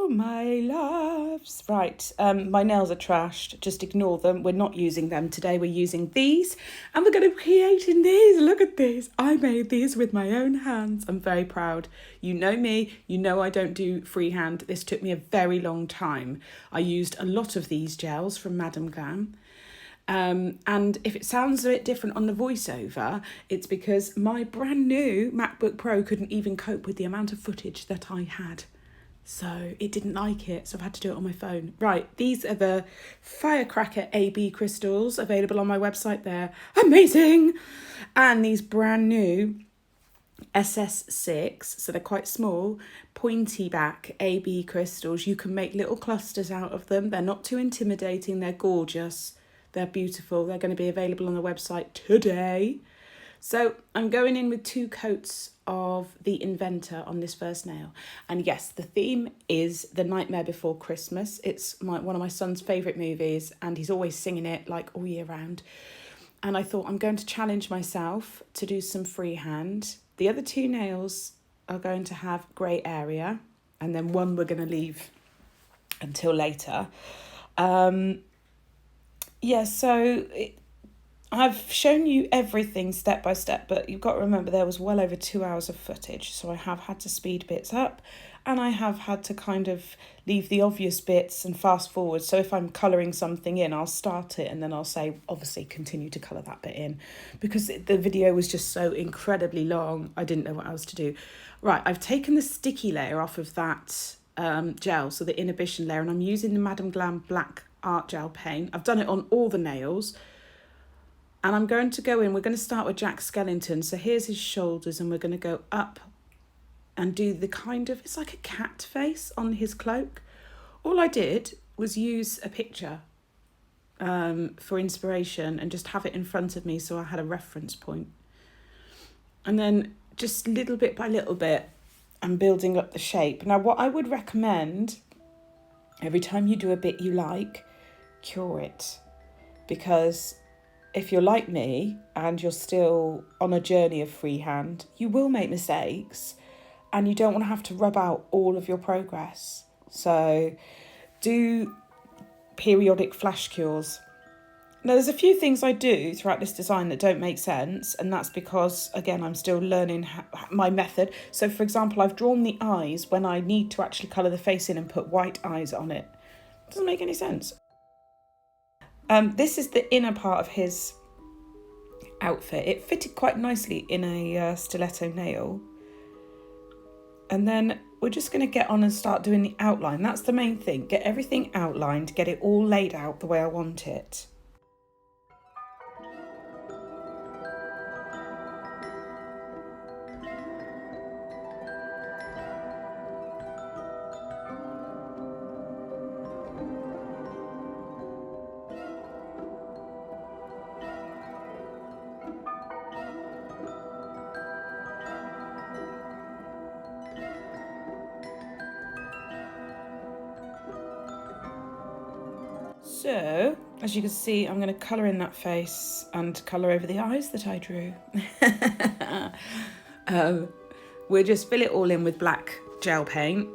my loves. Right, my nails are trashed. Just ignore them. We're not using them today. We're using these. And we're going to be creating these. Look at these. I made these with my own hands. I'm very proud. You know me. You know I don't do freehand. This took me a very long time. I used a lot of these gels from Madam Glam. And if it sounds a bit different on the voiceover, it's because my brand new MacBook Pro couldn't even cope with the amount of footage that I had. So it didn't like it, so I've had to do it on my phone. Right, these are the Firecracker AB crystals available on my website. They're amazing. And these brand new SS6, so they're quite small, pointy back AB crystals. You can make little clusters out of them. They're not too intimidating. They're gorgeous. They're beautiful. They're going to be available on the website today. So I'm going in with 2 coats of the Inventor on this first nail. And yes, the theme is The Nightmare Before Christmas. It's one of my son's favourite movies, and he's always singing it like all year round. And I thought I'm going to challenge myself to do some freehand. The other 2 nails are going to have grey area, and then one we're going to leave until later. I've shown you everything step by step, but you've got to remember there was well over 2 hours of footage, so I have had to speed bits up, and I have had to kind of leave the obvious bits and fast forward. So if I'm colouring something in, I'll start it and then I'll say, obviously, continue to colour that bit in, because the video was just so incredibly long, I didn't know what else to do. Right, I've taken the sticky layer off of that gel, so the inhibition layer, and I'm using the Madam Glam black art gel paint. I've done it on all the nails. And I'm going to go in, we're going to start with Jack Skellington. So here's his shoulders, and we're going to go up and do the kind of, it's like a cat face on his cloak. All I did was use a picture for inspiration and just have it in front of me so I had a reference point. And then just little bit by little bit, I'm building up the shape. Now, what I would recommend, every time you do a bit you like, cure it. Because if you're like me and you're still on a journey of freehand, you will make mistakes and you don't want to have to rub out all of your progress. So do periodic flash cures. Now, there's a few things I do throughout this design that don't make sense, and that's because, again, I'm still learning my method. So, for example, I've drawn the eyes when I need to actually colour the face in and put white eyes on it. Doesn't make any sense. This is the inner part of his outfit. It fitted quite nicely in a stiletto nail. And then we're just going to get on and start doing the outline. That's the main thing. Get everything outlined, get it all laid out the way I want it. So, as you can see, I'm going to colour in that face and colour over the eyes that I drew. We'll just fill it all in with black gel paint.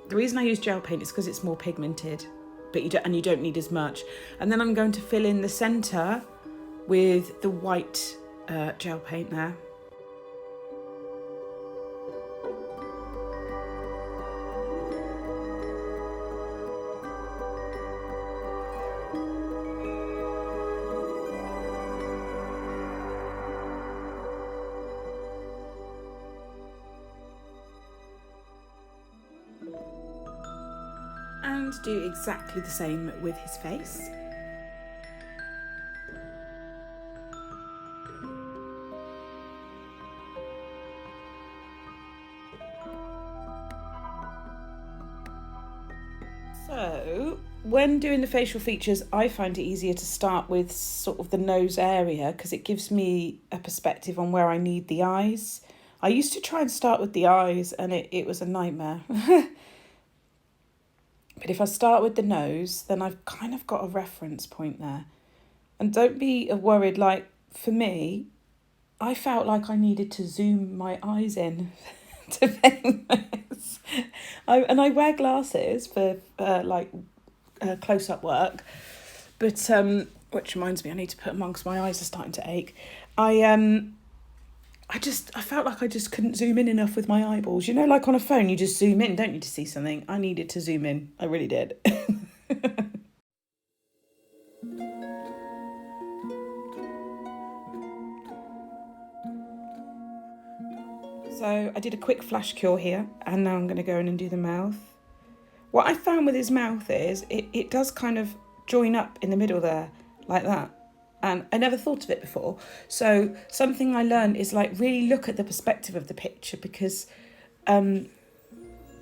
The reason I use gel paint is because it's more pigmented, but you don't need as much. And then I'm going to fill in the centre with the white gel paint there. And do exactly the same with his face. So, when doing the facial features, I find it easier to start with sort of the nose area because it gives me a perspective on where I need the eyes. I used to try and start with the eyes and it was a nightmare. But if I start with the nose, then I've kind of got a reference point there. And don't be worried, like, for me, I felt like I needed to zoom my eyes in to paint this. I wear glasses for close-up work, but which reminds me, I need to put them on because my eyes are starting to ache. I felt like I just couldn't zoom in enough with my eyeballs. You know, like on a phone, you just zoom in, don't you, to see something? I needed to zoom in. I really did. So I did a quick flash cure here, and now I'm going to go in and do the mouth. What I found with his mouth is it does kind of join up in the middle there, like that. And I never thought of it before. So something I learned is like really look at the perspective of the picture, because there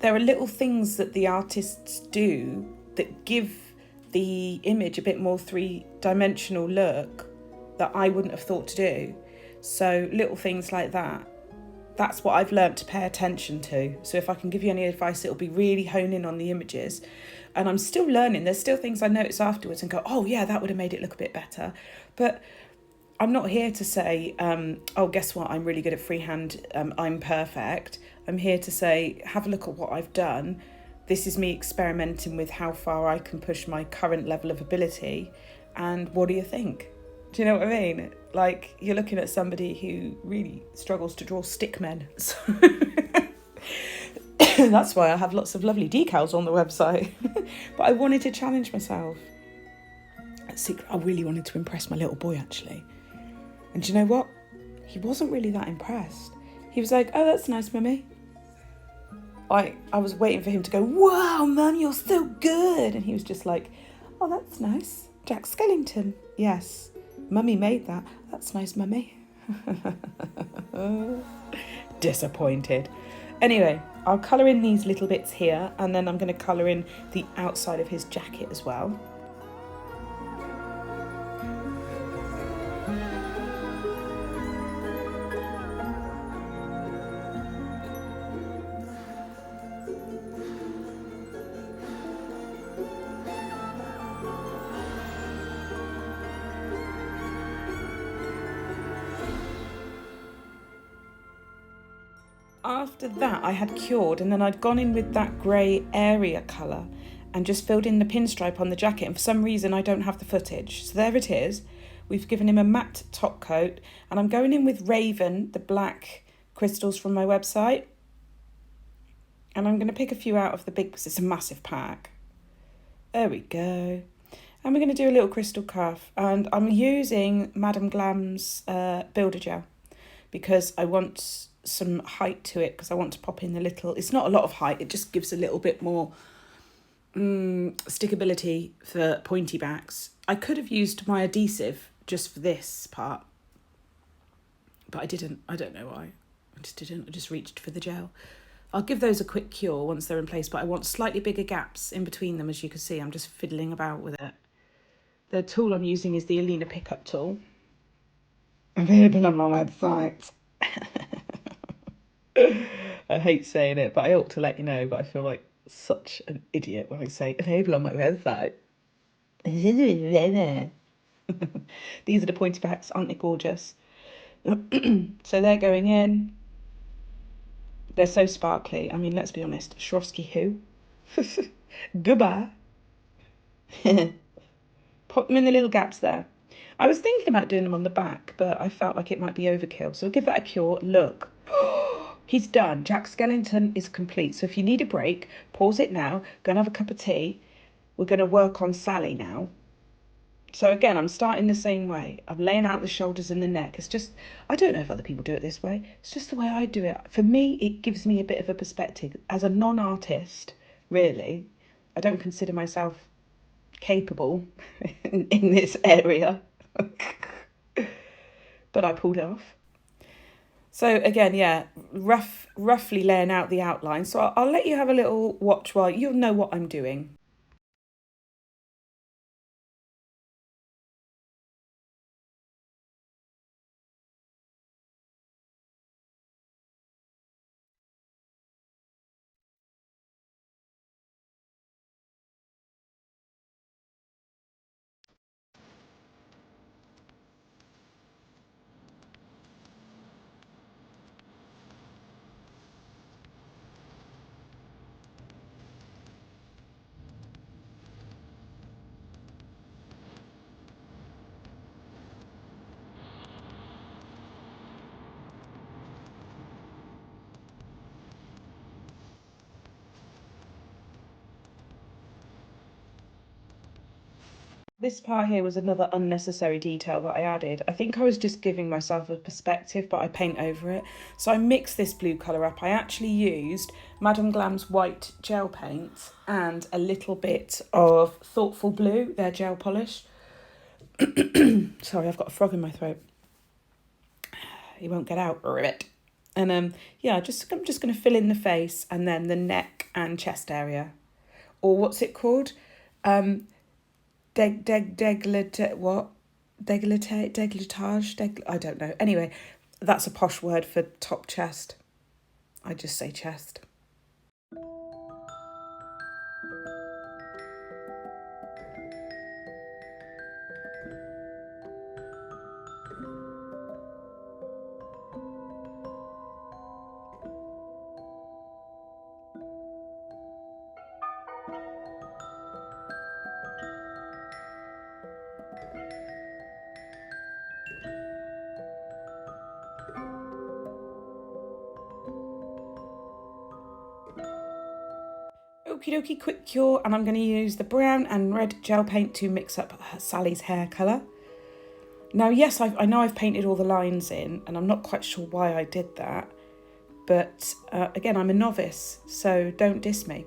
are little things that the artists do that give the image a bit more three-dimensional look that I wouldn't have thought to do. So little things like that. That's what I've learnt to pay attention to. So if I can give you any advice, it'll be really hone in on the images. And I'm still learning. There's still things I notice afterwards and go, oh yeah, that would have made it look a bit better. But I'm not here to say, oh, guess what? I'm really good at freehand. I'm perfect. I'm here to say, have a look at what I've done. This is me experimenting with how far I can push my current level of ability. And what do you think? Do you know what I mean? Like, you're looking at somebody who really struggles to draw stick men. So that's why I have lots of lovely decals on the website. But I wanted to challenge myself. I really wanted to impress my little boy, actually. And do you know what? He wasn't really that impressed. He was like, oh, that's nice, mummy. I was waiting for him to go, wow, mum, you're so good. And he was just like, oh, that's nice. Jack Skellington. Yes. Mummy made that. That's nice, mummy. Disappointed. Anyway, I'll colour in these little bits here, and then I'm going to colour in the outside of his jacket as well. After that, I had cured, and then I'd gone in with that grey area colour and just filled in the pinstripe on the jacket, and for some reason I don't have the footage. So there it is. We've given him a matte top coat, and I'm going in with Raven, the black crystals from my website. And I'm going to pick a few out of the big, because it's a massive pack. There we go. And we're going to do a little crystal cuff, and I'm using Madame Glam's builder gel because I want some height to it, because I want to pop in the little, it's not a lot of height, it just gives a little bit more stickability for pointy backs. I could have used my adhesive just for this part, but I didn't. I don't know why. I just didn't. I just reached for the gel. I'll give those a quick cure once they're in place, but I want slightly bigger gaps in between them. As you can see, I'm just fiddling about with it. The tool I'm using is the Alina pickup tool, available on my website. I hate saying it, but I ought to let you know, but I feel like such an idiot when I say available on my website. These are the pointy backs, aren't they gorgeous? So they're going in. They're so sparkly. I mean, let's be honest. Swarovski who? Goodbye. Pop them in the little gaps there. I was thinking about doing them on the back, but I felt like it might be overkill. So I'll give that a cure. Look. He's done. Jack Skellington is complete. So if you need a break, pause it now. Go and have a cup of tea. We're going to work on Sally now. So again, I'm starting the same way. I'm laying out the shoulders and the neck. It's just, I don't know if other people do it this way. It's just the way I do it. For me, it gives me a bit of a perspective. As a non-artist, really, I don't consider myself capable in this area. But I pulled it off. So again, yeah, roughly laying out the outline. So I'll let you have a little watch while you'll know what I'm doing. This part here was another unnecessary detail that I added. I think I was just giving myself a perspective, but I paint over it. So I mixed this blue colour up. I actually used Madame Glam's white gel paint and a little bit of Thoughtful Blue, their gel polish. Sorry, I've got a frog in my throat. He won't get out. Ribbit. And yeah, I'm just going to fill in the face and then the neck and chest area. Or what's it called? Decolletage, I don't know. Anyway, that's a posh word for top chest. I just say chest. Okie dokie, quick cure, and I'm going to use the brown and red gel paint to mix up Sally's hair colour. Now, yes, I know I've painted all the lines in, and I'm not quite sure why I did that, but again, I'm a novice, so don't diss me.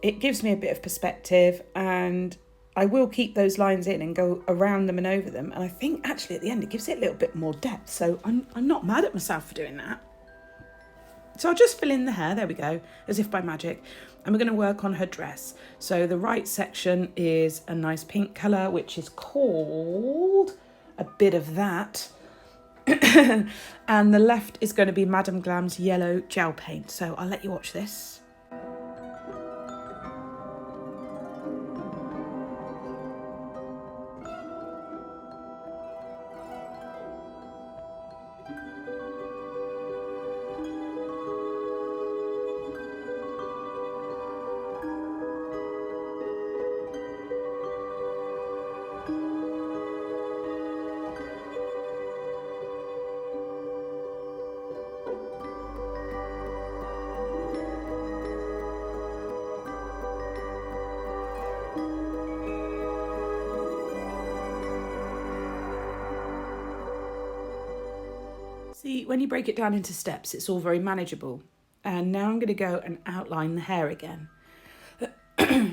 It gives me a bit of perspective, and I will keep those lines in and go around them and over them, and I think actually at the end it gives it a little bit more depth, so I'm not mad at myself for doing that. So I'll just fill in the hair, there we go, as if by magic. And we're going to work on her dress. So the right section is a nice pink colour, which is called a bit of that. And the left is going to be Madame Glam's yellow gel paint. So I'll let you watch this. See, when you break it down into steps, it's all very manageable. And now I'm going to go and outline the hair again.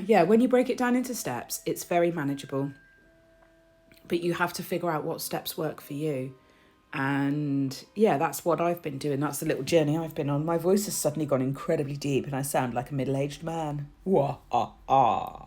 Yeah, when you break it down into steps, it's very manageable. But you have to figure out what steps work for you. And yeah, that's what I've been doing. That's the little journey I've been on. My voice has suddenly gone incredibly deep and I sound like a middle-aged man. Wah, ah, ah.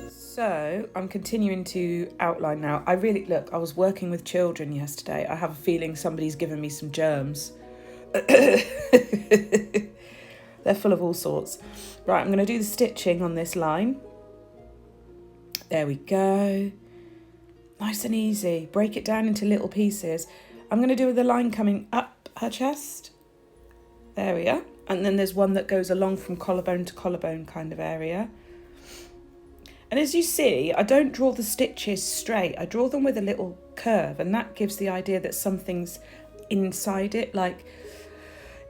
So I'm continuing to outline now. I was working with children yesterday. I have a feeling somebody's given me some germs. They're full of all sorts. Right, I'm going to do the stitching on this line. There we go. Nice and easy. Break it down into little pieces. I'm going to do the line coming up her chest. There we are. And then there's one that goes along from collarbone to collarbone kind of area. And as you see, I don't draw the stitches straight. I draw them with a little curve, and that gives the idea that something's inside it. Like,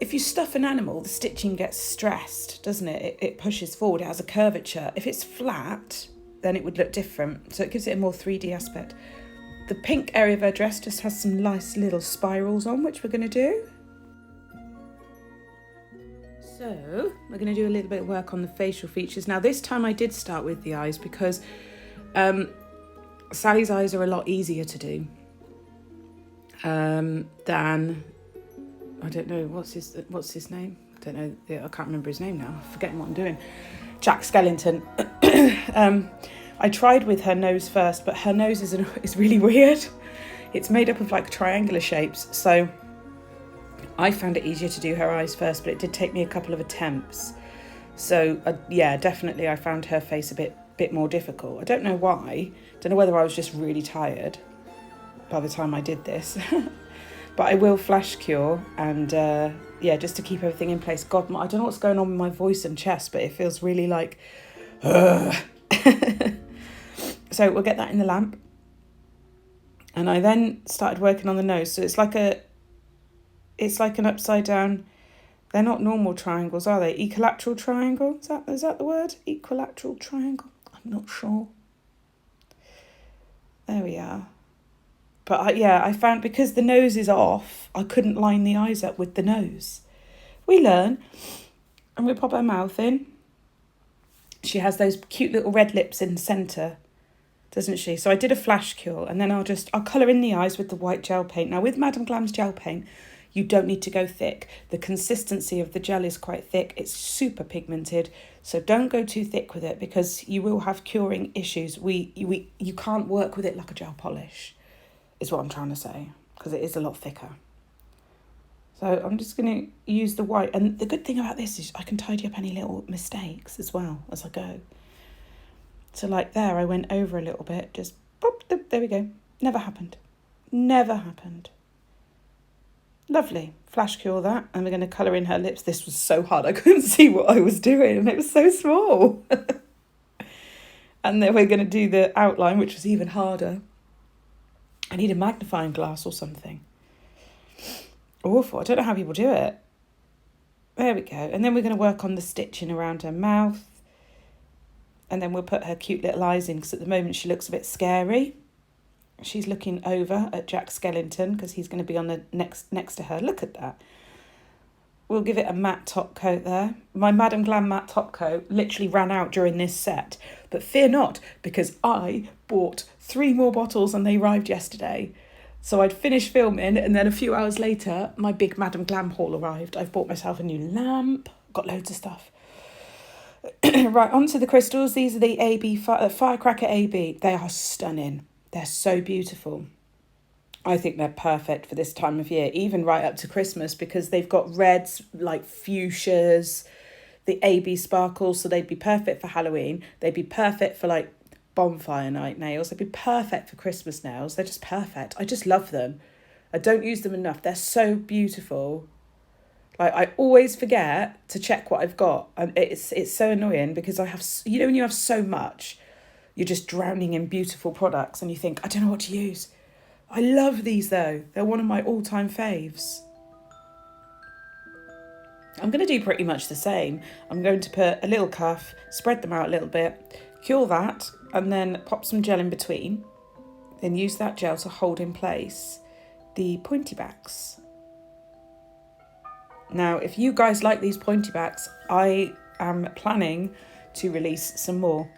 if you stuff an animal, the stitching gets stressed, doesn't it? It pushes forward, it has a curvature. If it's flat, then it would look different. So it gives it a more 3D aspect. The pink area of her dress just has some nice little spirals on, which we're going to do. So we're going to do a little bit of work on the facial features. Now this time I did start with the eyes because Sally's eyes are a lot easier to do than, I don't know, what's his name? I don't know, I can't remember his name now. I'm forgetting what I'm doing. Jack Skellington. I tried with her nose first, but her nose is really weird. It's made up of like triangular shapes, so I found it easier to do her eyes first, but it did take me a couple of attempts. So yeah, definitely I found her face a bit more difficult. I don't know why. Don't know whether I was just really tired by the time I did this. But I will flash cure and yeah, just to keep everything in place. God, I don't know what's going on with my voice and chest, but it feels really like So we'll get that in the lamp. And I then started working on the nose. So it's like an upside down. They're not normal triangles, are they? Equilateral triangle? Is that the word? Equilateral triangle? I'm not sure. There we are. But I found because the nose is off, I couldn't line the eyes up with the nose. We learn. And we pop her mouth in. She has those cute little red lips in the centre, doesn't she? So I did a flash cure, and then I'll colour in the eyes with the white gel paint. Now with Madame Glam's gel paint, you don't need to go thick. The consistency of the gel is quite thick. It's super pigmented, so don't go too thick with it because you will have curing issues. You can't work with it like a gel polish, is what I'm trying to say, because it is a lot thicker. So I'm just going to use the white. And the good thing about this is I can tidy up any little mistakes as well as I go. So like there, I went over a little bit, just pop, there we go. Never happened. Never happened. Lovely. Flash cure that. And we're going to colour in her lips. This was so hard. I couldn't see what I was doing and it was so small. And then we're going to do the outline, which was even harder. I need a magnifying glass or something. Awful. I don't know how people do it. There we go. And then we're going to work on the stitching around her mouth. And then we'll put her cute little eyes in because at the moment she looks a bit scary. She's looking over at Jack Skellington because he's going to be on the next to her. Look at that. We'll give it a matte top coat there. My Madame Glam matte top coat literally ran out during this set. But fear not, because I bought 3 more bottles and they arrived yesterday. So I'd finished filming and then a few hours later, my big Madame Glam haul arrived. I've bought myself a new lamp, got loads of stuff. Right, onto the crystals. These are the Firecracker AB. They are stunning. They're so beautiful. I think they're perfect for this time of year, even right up to Christmas, because they've got reds like fuchsias, the AB sparkles, so they'd be perfect for Halloween. They'd be perfect for like bonfire night nails. They'd be perfect for Christmas nails. They're just perfect. I just love them. I don't use them enough. They're so beautiful. Like I always forget to check what I've got, and it's so annoying because I have, you know, when you have so much, you're just drowning in beautiful products and you think, I don't know what to use. I love these though. They're one of my all-time faves. I'm going to do pretty much the same. I'm going to put a little cuff, spread them out a little bit, cure that, and then pop some gel in between. Then use that gel to hold in place the pointy backs. Now, if you guys like these pointy backs, I am planning to release some more.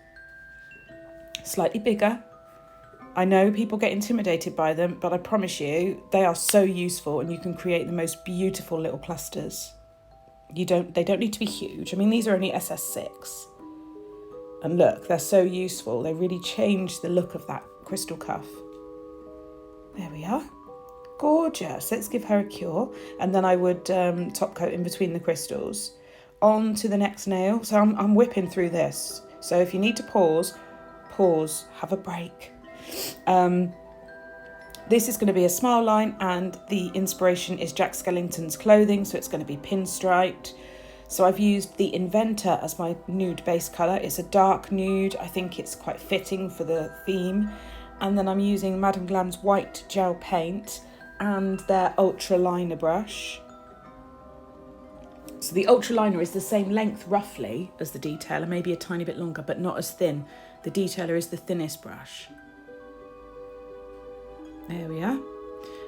Slightly bigger. I know people get intimidated by them, but I promise you, they are so useful and you can create the most beautiful little clusters. They don't need to be huge. I mean, these are only SS6. And look, they're so useful. They really change the look of that crystal cuff. There we are. Gorgeous. Let's give her a cure. And then I would top coat in between the crystals. On to the next nail. So I'm whipping through this. So if you need to pause, have a break. This is going to be a smile line, and the inspiration is Jack Skellington's clothing, so it's going to be pinstriped. So I've used the Inventor as my nude base colour. It's a dark nude. I think it's quite fitting for the theme. And then I'm using Madame Glam's white gel paint and their ultra liner brush. So the ultra liner is the same length roughly as the detailer, maybe a tiny bit longer, but not as thin. The detailer is the thinnest brush. There we are.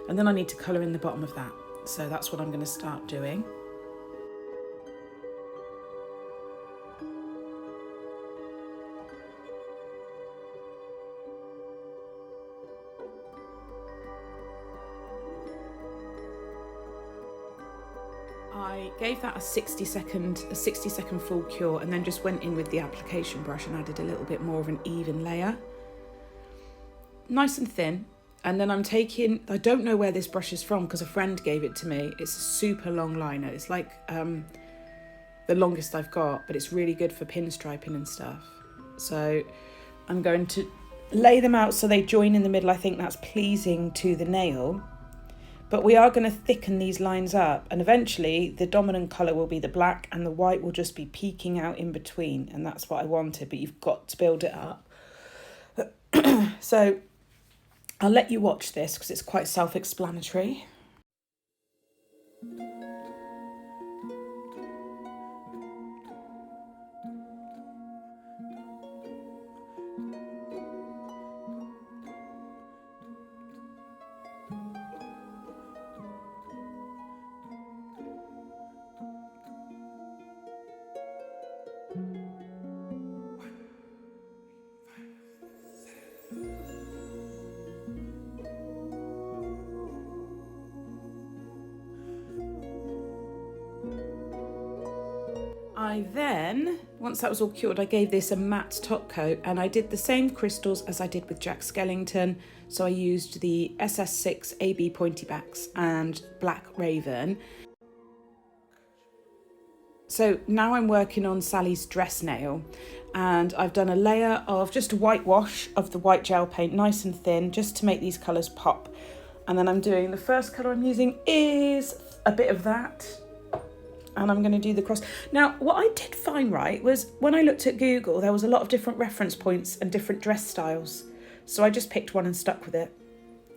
And then I need to colour in the bottom of that. So that's what I'm going to start doing. I gave that a 60 second full cure, and then just went in with the application brush and added a little bit more of an even layer. Nice and thin. And then I'm taking, I don't know where this brush is from because a friend gave it to me. It's a super long liner. It's like the longest I've got, but it's really good for pinstriping and stuff. So I'm going to lay them out so they join in the middle. I think that's pleasing to the nail. But we are going to thicken these lines up, and eventually the dominant colour will be the black and the white will just be peeking out in between, and that's what I wanted, but you've got to build it up. So I'll let you watch this because it's quite self-explanatory. I then, once that was all cured, I gave this a matte top coat, and I did the same crystals as I did with Jack Skellington. So I used the SS6 AB pointy backs and Black Raven. So now I'm working on Sally's dress nail, and I've done a layer of just a whitewash of the white gel paint, nice and thin, just to make these colours pop. And then I'm doing, the first colour I'm using is a bit of that, and I'm going to do the cross. Now, what I did find right was when I looked at Google, there was a lot of different reference points and different dress styles. So I just picked one and stuck with it.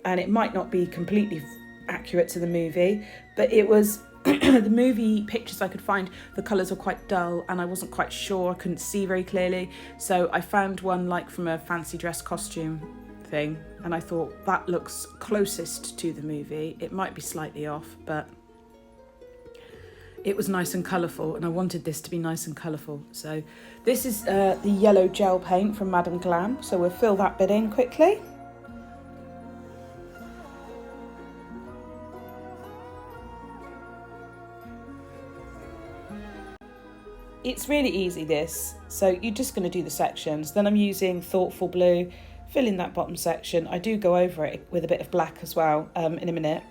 And it might not be completely accurate to the movie, but it was the movie pictures I could find, the colours were quite dull and I wasn't quite sure, I couldn't see very clearly. So I found one like from a fancy dress costume thing, and I thought that looks closest to the movie. It might be slightly off, but it was nice and colourful, and I wanted this to be nice and colourful. So this is the yellow gel paint from Madame Glam, so we'll fill that bit in quickly. It's really easy, this. So you're just going to do the sections. Then I'm using Thoughtful Blue, fill in that bottom section. I do go over it with a bit of black as well in a minute.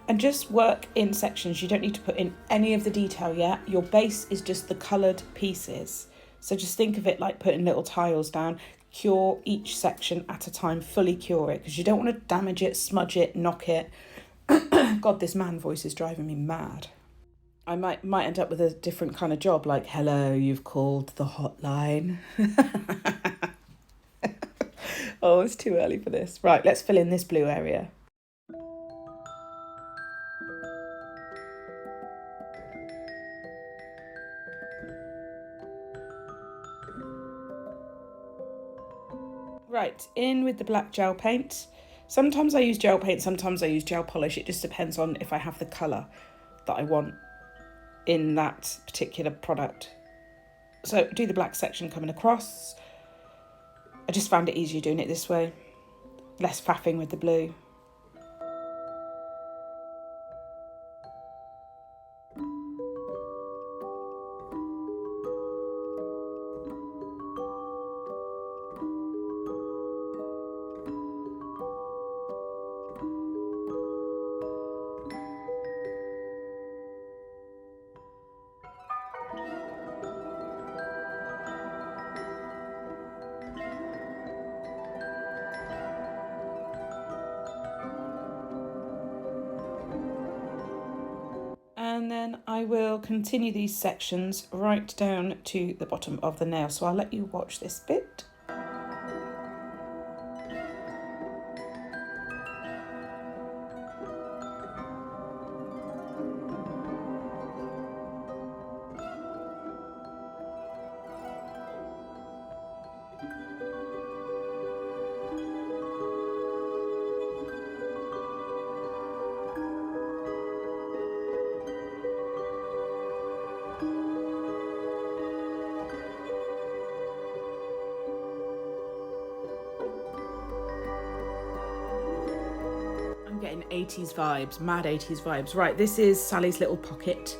And just work in sections. You don't need to put in any of the detail yet. Your base is just the coloured pieces. So just think of it like putting little tiles down. Cure each section at a time, fully cure it, because you don't want to damage it, smudge it, knock it. God, this man voice is driving me mad. I might end up with a different kind of job, like, hello, you've called the hotline. Oh, it's too early for this. Right, let's fill in this blue area. Right, in with the black gel paint. Sometimes I use gel paint, sometimes I use gel polish. It just depends on if I have the colour that I want in that particular product. So do the black section coming across. I just found it easier doing it this way. Less faffing with the blue. And then I will continue these sections right down to the bottom of the nail. So I'll let you watch this bit. Getting 80s vibes, mad 80s vibes. Right, this is Sally's little pocket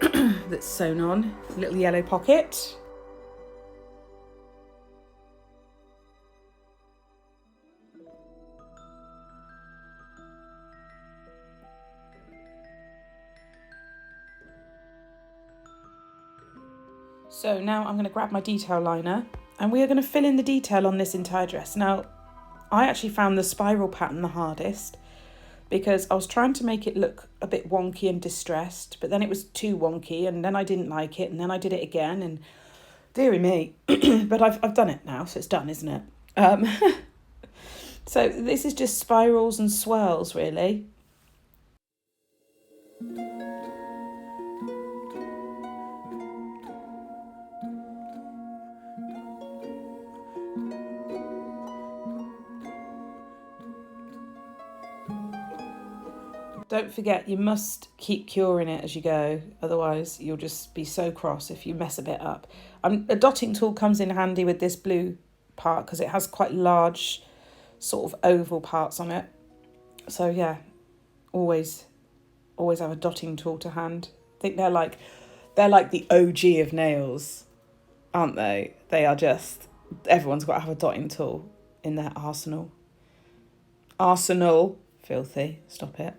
that's sewn on, little yellow pocket. So now I'm going to grab my detail liner and we are going to fill in the detail on this entire dress. Now, I actually found the spiral pattern the hardest because I was trying to make it look a bit wonky and distressed, but then it was too wonky, and then I didn't like it, and then I did it again, and dearie me. But I've done it now, so it's done, isn't it? So this is just spirals and swirls, really. Don't forget, you must keep curing it as you go, otherwise you'll just be so cross if you mess a bit up. A dotting tool comes in handy with this blue part because it has quite large sort of oval parts on it. So yeah, always have a dotting tool to hand. I think they're like the OG of nails, aren't they? They are just, everyone's got to have a dotting tool in their arsenal. Arsenal, filthy, stop it.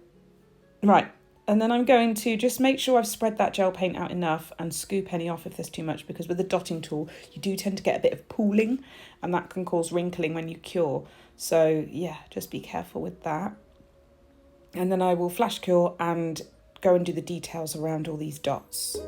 Right, and then I'm going to just make sure I've spread that gel paint out enough and scoop any off if there's too much, because with the dotting tool, you do tend to get a bit of pooling and that can cause wrinkling when you cure. So yeah, just be careful with that. And then I will flash cure and go and do the details around all these dots.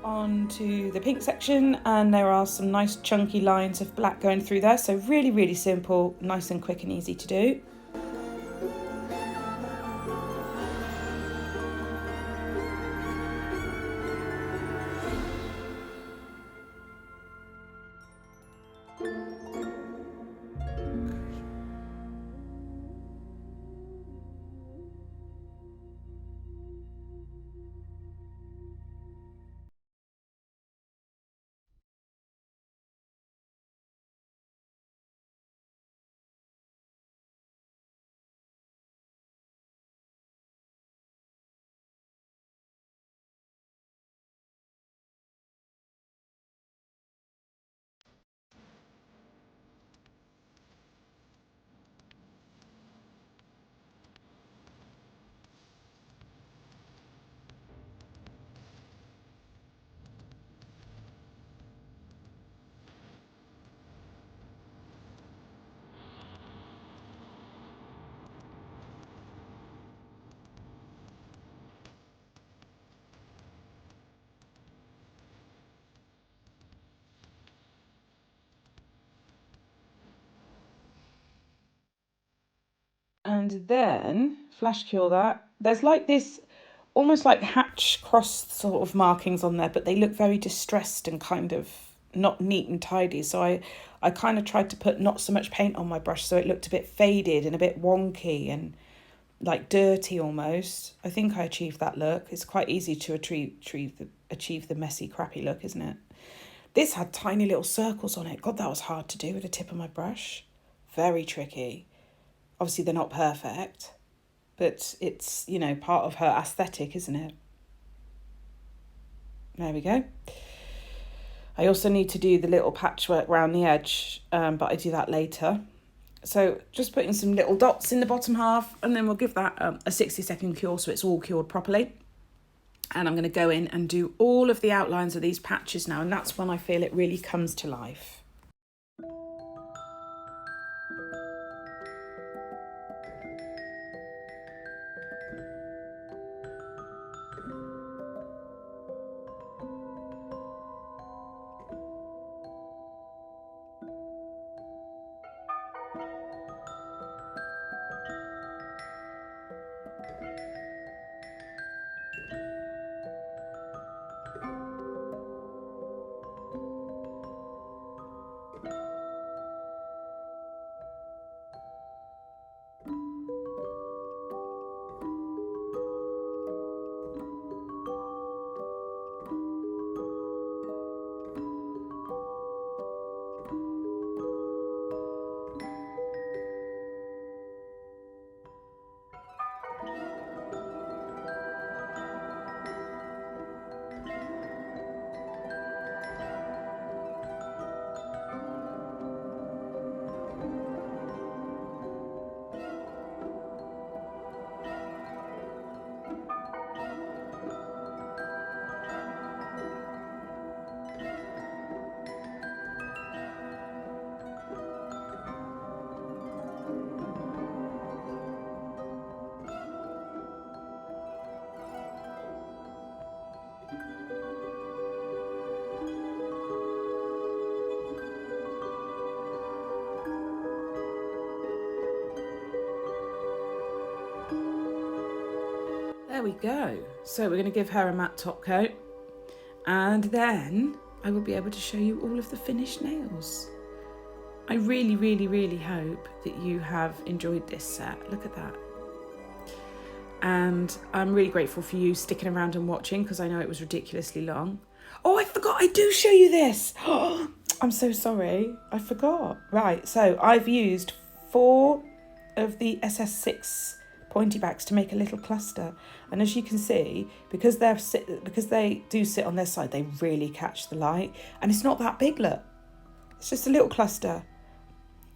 On to the pink section, and there are some nice chunky lines of black going through there, so really simple, nice and quick and easy to do. And then flash cure that. There's like this almost like hatch cross sort of markings on there, but they look very distressed and kind of not neat and tidy. So I kind of tried to put not so much paint on my brush so it looked a bit faded and a bit wonky and like dirty almost. I think I achieved that look. It's quite easy to achieve the messy, crappy look, isn't it? This had tiny little circles on it. God, that was hard to do with the tip of my brush. Very tricky. Obviously, they're not perfect, but it's, you know, part of her aesthetic, isn't it? There we go. I also need to do the little patchwork around the edge, but I do that later. So just putting some little dots in the bottom half, and then we'll give that a 60-second cure so it's all cured properly. And I'm going to go in and do all of the outlines of these patches now, and that's when I feel it really comes to life. there we go. So we're going to give her a matte top coat, and then I will be able to show you all of the finished nails. I really, really, really hope that you have enjoyed this set. Look at that. And I'm really grateful for you sticking around and watching, because I know it was ridiculously long. Oh, I forgot, I do show you this. Oh, I'm so sorry, I forgot. Right, so I've used 4 of the SS6 pointy backs to make a little cluster. And as you can see, because they do sit on their side, they really catch the light. And it's not that big, look. It's just a little cluster.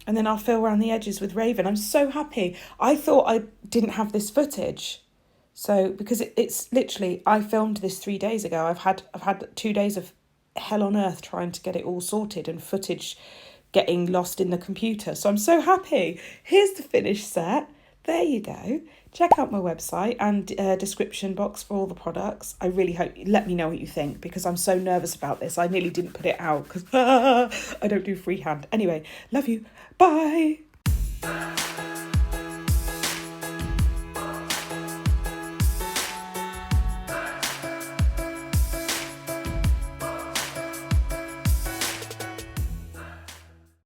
And then I'll fill around the edges with Raven. I'm so happy. I thought I didn't have this footage. So, because it's literally, I filmed this 3 days ago. I've had 2 days of hell on earth trying to get it all sorted, and footage getting lost in the computer. So I'm so happy. Here's the finished set. There you go. Check out my website and description box for all the products. I really hope you let me know what you think, because I'm so nervous about this. I nearly didn't put it out because I don't do freehand. Anyway, love you. Bye.